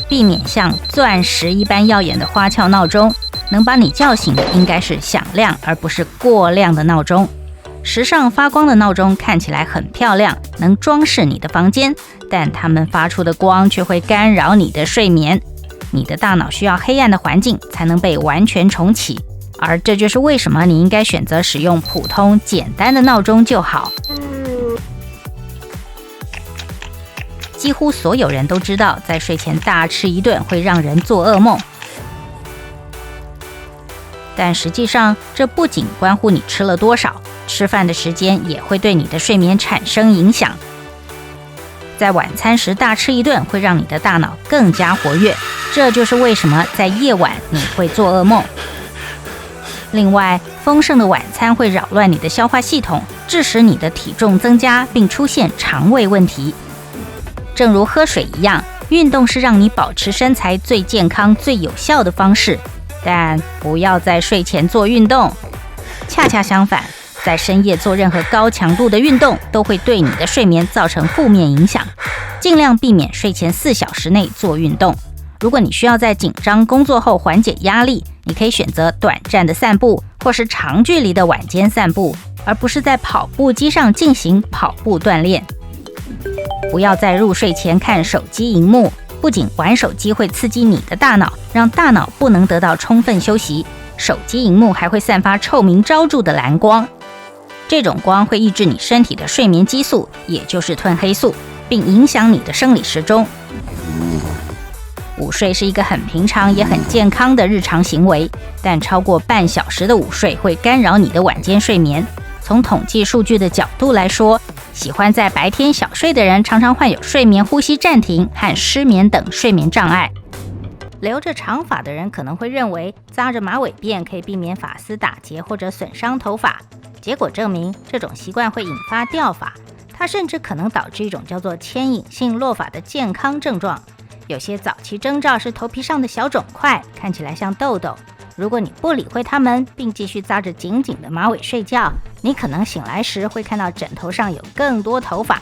避免像钻石一般耀眼的花俏闹钟。能把你叫醒的应该是响亮而不是过亮的闹钟。时尚发光的闹钟看起来很漂亮，能装饰你的房间，但它们发出的光却会干扰你的睡眠。你的大脑需要黑暗的环境才能被完全重启，而这就是为什么你应该选择使用普通简单的闹钟就好。几乎所有人都知道，在睡前大吃一顿会让人做噩梦。但实际上，这不仅关乎你吃了多少，吃饭的时间也会对你的睡眠产生影响。在晚餐时大吃一顿会让你的大脑更加活跃，这就是为什么在夜晚你会做噩梦。另外，丰盛的晚餐会扰乱你的消化系统，致使你的体重增加，并出现肠胃问题。正如喝水一样，运动是让你保持身材最健康、最有效的方式。但不要在睡前做运动，恰恰相反，在深夜做任何高强度的运动都会对你的睡眠造成负面影响。尽量避免睡前4小时内做运动。如果你需要在紧张工作后缓解压力，你可以选择短暂的散步，或是长距离的晚间散步，而不是在跑步机上进行跑步锻炼。不要在入睡前看手机荧幕。不仅玩手机会刺激你的大脑，让大脑不能得到充分休息，手机荧幕还会散发臭名昭著的蓝光。这种光会抑制你身体的睡眠激素，也就是褪黑素，并影响你的生理时钟。午睡是一个很平常也很健康的日常行为，但超过半小时的午睡会干扰你的晚间睡眠。从统计数据的角度来说，喜欢在白天小睡的人常常患有睡眠呼吸暂停和失眠等睡眠障碍。留着长发的人可能会认为扎着马尾辫可以避免发丝打结或者损伤头发，结果证明这种习惯会引发掉发，它甚至可能导致一种叫做牵引性落发的健康症状。有些早期征兆是头皮上的小肿块，看起来像痘痘。如果你不理会它们，并继续扎着紧紧的马尾睡觉，你可能醒来时会看到枕头上有更多头发。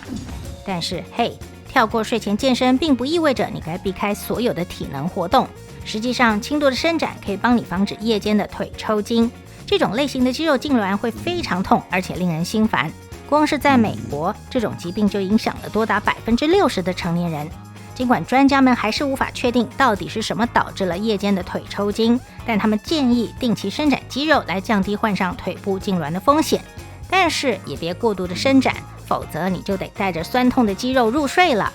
但是，嘿，跳过睡前健身并不意味着你该避开所有的体能活动。实际上，轻度的伸展可以帮你防止夜间的腿抽筋。这种类型的肌肉痉挛会非常痛，而且令人心烦。光是在美国，这种疾病就影响了多达60%的成年人。尽管专家们还是无法确定到底是什么导致了夜间的腿抽筋，但他们建议定期伸展肌肉来降低患上腿部痉挛的风险。但是也别过度的伸展，否则你就得带着酸痛的肌肉入睡了。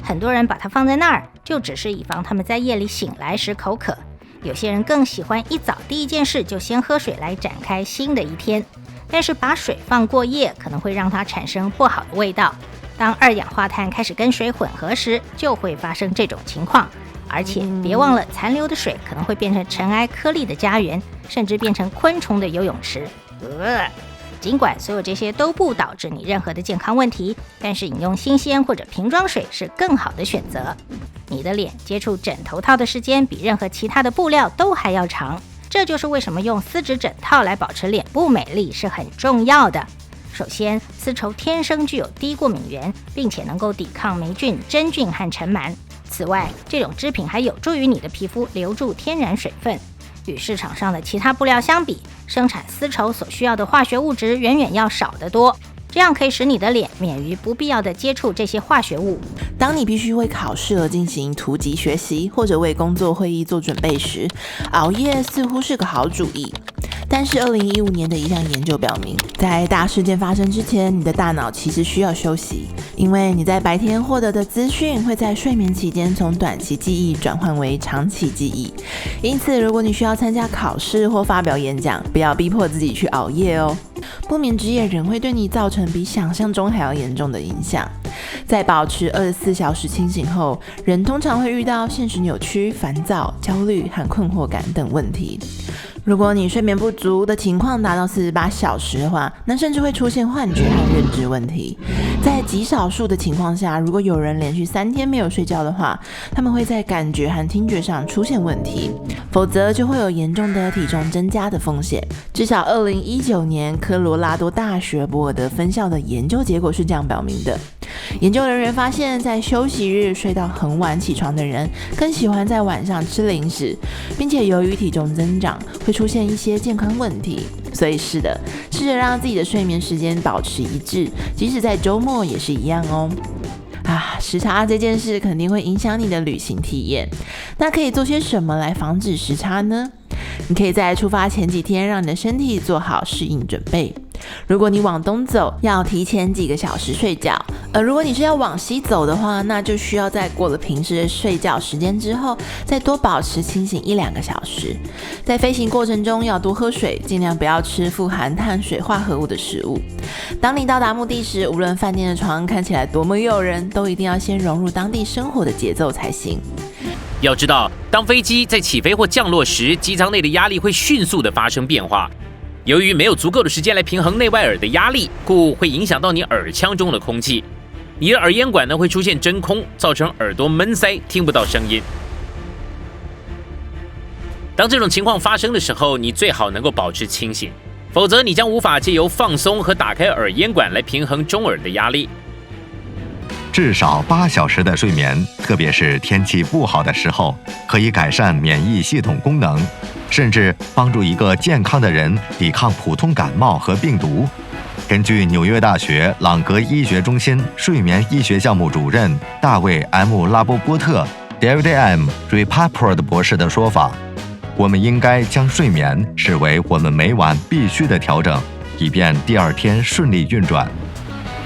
很多人把它放在那儿，就只是以防他们在夜里醒来时口渴。有些人更喜欢一早第一件事就先喝水来展开新的一天，但是把水放过夜可能会让它产生不好的味道。当二氧化碳开始跟水混合时，就会发生这种情况。而且别忘了，残留的水可能会变成尘埃颗粒的家园，甚至变成昆虫的游泳池。尽管所有这些都不导致你任何的健康问题，但是饮用新鲜或者瓶装水是更好的选择。你的脸接触枕头套的时间比任何其他的布料都还要长，这就是为什么用丝质枕套来保持脸部美丽是很重要的。首先，丝绸天生具有低过敏原，并且能够抵抗霉菌、真菌和尘螨。此外，这种织品还有助于你的皮肤留住天然水分。与市场上的其他布料相比，生产丝绸所需要的化学物质远远要少得多，这样可以使你的脸免于不必要的接触这些化学物。当你必须为考试而进行突击学习，或者为工作会议做准备时，熬夜似乎是个好主意。但是2015年的一项研究表明，在大事件发生之前，你的大脑其实需要休息，因为你在白天获得的资讯会在睡眠期间从短期记忆转换为长期记忆。因此，如果你需要参加考试或发表演讲，不要逼迫自己去熬夜哦。不眠之夜仍会对你造成比想象中还要严重的影响。在保持24小时清醒后，人通常会遇到现实扭曲、烦躁、焦虑和困惑感等问题。如果你睡眠不足的情况达到48小时的话，那甚至会出现幻觉和认知问题。在极少数的情况下，如果有人连续3天没有睡觉的话，他们会在感觉和听觉上出现问题，否则就会有严重的体重增加的风险。至少2019年科罗拉多大学博尔德分校的研究结果是这样表明的。研究人员发现，在休息日睡到很晚起床的人，更喜欢在晚上吃零食，并且由于体重增长，会出现一些健康问题。所以是的，试着让自己的睡眠时间保持一致，即使在周末也是一样哦。时差这件事肯定会影响你的旅行体验。那可以做些什么来防止时差呢？你可以在出发前几天让你的身体做好适应准备。如果你往东走，要提前几个小时睡觉；如果你是要往西走的话，那就需要在过了平时的睡觉时间之后，再多保持清醒1-2个小时。在飞行过程中要多喝水，尽量不要吃富含碳水化合物的食物。当你到达目的时，无论饭店的床看起来多么诱人，都一定要先融入当地生活的节奏才行。要知道，当飞机在起飞或降落时，机舱内的压力会迅速的发生变化。由于没有足够的时间来平衡内外耳的压力，故会影响到你耳腔中的空气。你的耳咽管呢会出现真空，造成耳朵闷塞，听不到声音。当这种情况发生的时候，你最好能够保持清醒，否则你将无法借由放松和打开耳咽管来平衡中耳的压力。至少8小时的睡眠，特别是天气不好的时候，可以改善免疫系统功能，甚至帮助一个健康的人抵抗普通感冒和病毒。根据纽约大学朗格医学中心睡眠医学项目主任大卫 ·M· 拉波波特 David M. Rapaport 博士的说法，我们应该将睡眠视为我们每晚必须的调整，以便第二天顺利运转。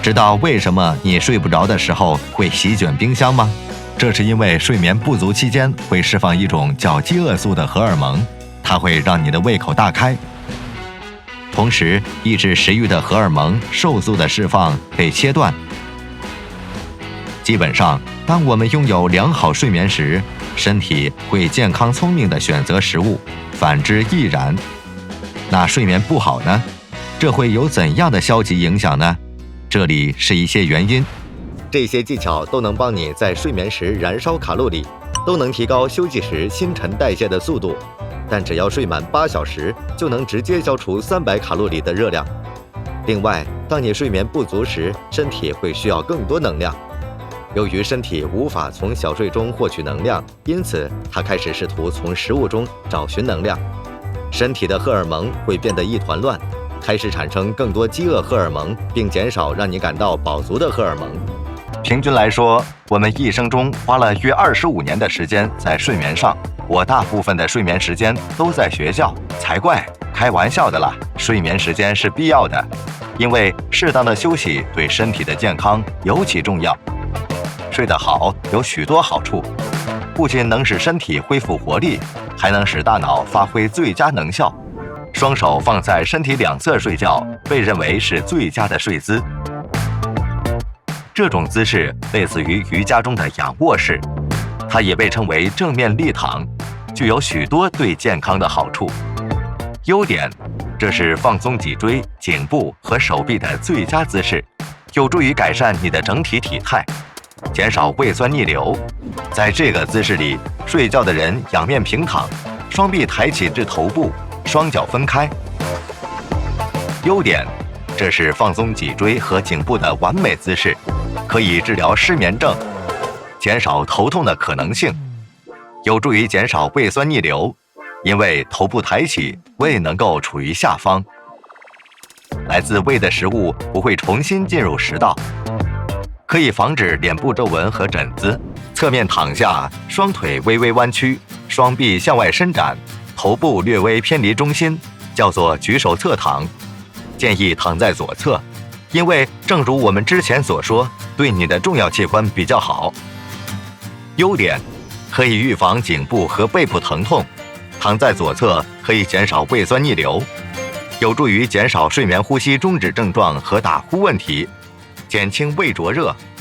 知道为什么你睡不着的时候会席卷冰箱吗？这是因为睡眠不足期间会释放一种叫饥饿素的荷尔蒙，它会让你的胃口大开，同时抑制食欲的荷尔蒙瘦素的释放被切断。基本上，当我们拥有良好睡眠时，身体会健康聪明地选择食物，反之亦然。那睡眠不好呢？这会有怎样的消极影响呢？这里是一些原因。这些技巧都能帮你在睡眠时燃烧卡路里，都能提高休息时新陈代谢的速度。但只要睡满8小时，就能直接消除300卡路里的热量。另外，当你睡眠不足时，身体会需要更多能量。由于身体无法从小睡中获取能量，因此它开始试图从食物中找寻能量。身体的荷尔蒙会变得一团乱，开始产生更多饥饿荷尔蒙，并减少让你感到饱足的荷尔蒙。平均来说，我们一生中花了约25年的时间在睡眠上。我大部分的睡眠时间都在学校，才怪，开玩笑的啦！睡眠时间是必要的，因为适当的休息对身体的健康尤其重要。睡得好有许多好处，不仅能使身体恢复活力，还能使大脑发挥最佳能效。双手放在身体两侧睡觉，被认为是最佳的睡姿。这种姿势类似于瑜伽中的仰卧式，它也被称为正面立躺，具有许多对健康的好处。优点，这是放松脊椎、颈部和手臂的最佳姿势，有助于改善你的整体体态，减少胃酸逆流。在这个姿势里，睡觉的人仰面平躺，双臂抬起至头部，双脚分开。优点，这是放松脊椎和颈部的完美姿势，可以治疗失眠症，减少头痛的可能性，有助于减少胃酸逆流，因为头部抬起，胃能够处于下方，来自胃的食物不会重新进入食道，可以防止脸部皱纹和疹子。侧面躺下，双腿微微弯曲，双臂向外伸展，头部略微偏离中心，叫做举手侧躺。建议躺在左侧，因为正如我们之前所说，对你的重要器官比较好。优点，可以预防颈部和背部疼痛，躺在左侧可以减少胃酸逆流，有助于减少睡眠呼吸中止症状和打呼问题，减轻胃灼热，